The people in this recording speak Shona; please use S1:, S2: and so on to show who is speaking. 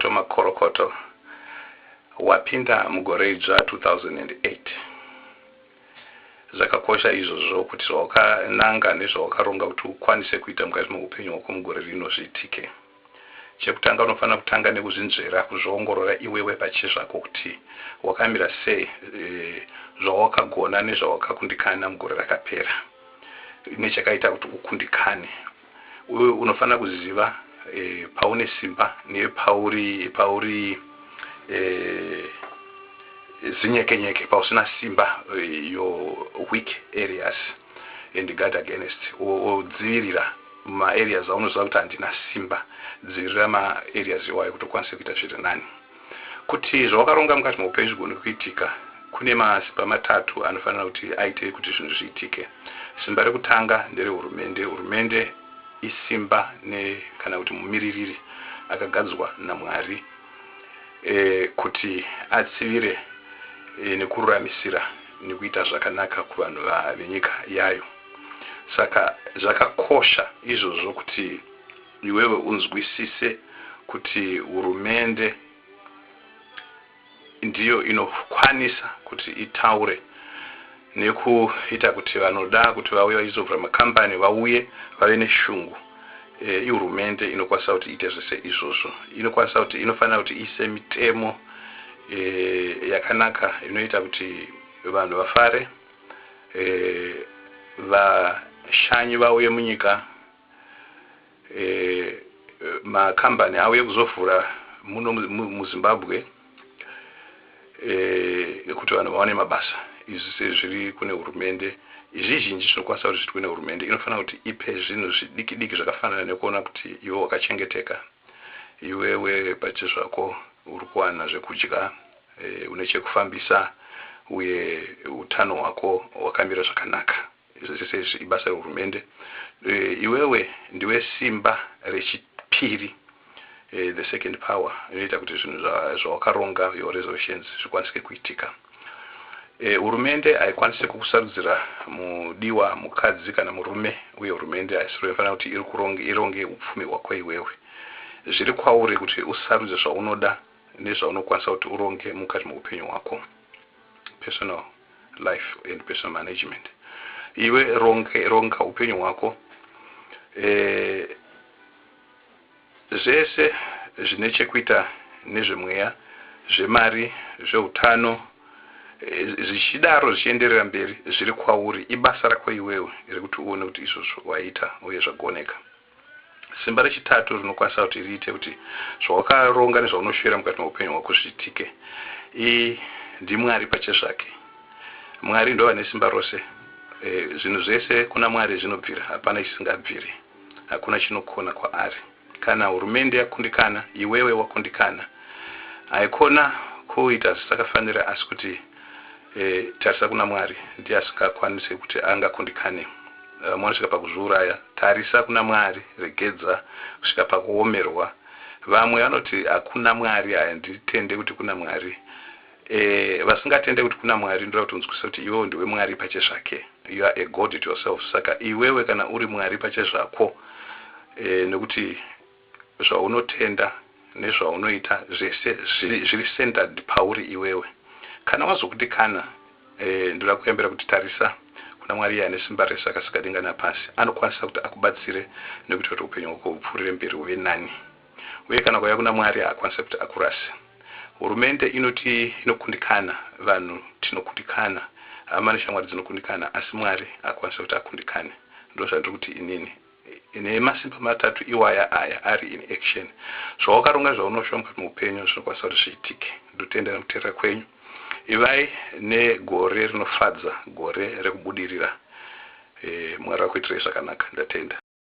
S1: makorokoto wapinda mugore idzva 2008. Zvakakosha izvozvo kuti zvawakananga nezvawakaronga kuti ukwanise kuita mukati muupenyu hwako mugore rino zviitike. Chekutanga unofanira kutanga nekuzvinzvera, kuzviongorora iwewe pachezvako kuti wakamira sei, zvawakagona nezvawakakundikana mugore rakapera, nechakaita kuti ukundikane. Uye unofanira kuziva paune simba nepauri zinyekenyeke, pausina simba, your weak areas, and guard against. Udzivirira ma areas aunoziva kuti handina simba, dzivirira ma areas iwayo kuti ukwanise kuita zviri nani. Kuti zvawakaronga mukati muupenyu zvigone kuitika, kune masimba matatu anofanira kuti aite kuti zvinhu zviitike. Simba rekutanga nderehurumende. Hurumende isimba kana kuti mumiririri akagadzwa naMwari kuti atsivire nekururamisira nekuita zvakanaka kuvanhu venyika yayo. Saka zvakakosha izvozvo kuti iwewe unzwisise kuti hurumende ndiyo inokwanisa kuti itaure nekuita kuti vanoda kuti vauye vachizobvira makambani vauye vave neshungu. Ihurumende inokwanisa kuti ite zvese izvozvo. Inokwanisa kuti inofanira kuti ise mitemo yakanaka inoita kuti vanhu vafare, vashanyi vauye munyika, makambani auye kuzovhura muno muZimbabwe, kuti vanhu vaone mabasa. Izvi zviri kune hurumende. Izvizhinji zvinokwanisa kuti zviri kune hurumende. Inofanira kuti ipe zvinhu zvidiki diki zvakafanana nekuona kuti iwe wakachengeteka, iwewe pachezvako uri kuwana zvekudya, une chekufambisa, uye utano hwako wakamira zvakanaka. Izvi ibasa rehurumende. Iwewe ndiwe simba rechipiri, the second power, inoita kuti zvinhu zvawakaronga, your resolutions, zvikwanisike kuitika. Hurumende haikwanisi kukusarudzira mudiwa mukadzi kana murume, uye hurumende haisinofanira kuti ironge upfumi hwako iwewe. Zviri kwauri kuti usarudze zvaunoda nezvaunokwanisa kuti uronge mukati muupenyu hwako, personal life and personal management. Iwe ronga upenyu hwako, zvese zvine chekuita nezvemweya, zvemari, zveutano, zvichidaro zvichienderera mberi, zviri kwauri. Ibasa rako iwewe rekuti uone kuti izvozvo waita uye zvagoneka. Simba rechitatu rinokwanisa kuti riite kuti zvawakaronga nezvaunoshuvira mukati muupenyu hwako zviitike, ndiMwari pachezvake. Mwari ndo ane simba rose. Zvinhu zvese kuna Mwari zvinobvira, hapana chisingabviri, hakuna chinokona kwaari. Kana hurumende yakundikana, iwewe wakundikana, haikona kuita zvisakafanira, asi kuti tarisa kuna Mwari, ndiye asingakwanise kuti angakundikane. Mwanosvika pakuzviuraya, tarisa kuna Mwari, regedza kusvika pakuomerwa. Vamwe vanoti hakuna Mwari, handitende kuti kuna Mwari. Vasingatende kuti kuna Mwari ndoda kuti unzwisise kuti iwewe ndiwe Mwari pachezvake. You are a God to yourself. Saka iwewe kana uri Mwari pachezvako, nekuti zvaunotenda nezvaunoita zvese zviri centered pauri iwewe. Kana wazokundikana, ndoda kuembera kuti tarisa kuna Mwari ane simba rese akasika denga napasi. Anokwanisa kuti akubatsire nekuti kuti upenyu hwako hupfuurire mberi uve nani. Uye kana kwauya kuna Mwari haakwanisa kuti akurase. Hurumende inokundikana, vanhu tinokundikana, hama neshamwari dzinokundikana, asi Mwari haakwanisa kuti akundikane. Ndozvandiri kuti inini nemasimba matatu iwaya aya ari in action. Zvawakaronga zvaunoshuva mukati muupenyu zvinokwanisa kuti zviitike. Ndotenda nemuteerera kwenyu. Ivai negore rinofadza, gore rekubudirira. Mwari akuitirei zvakanaka. Ndatenda.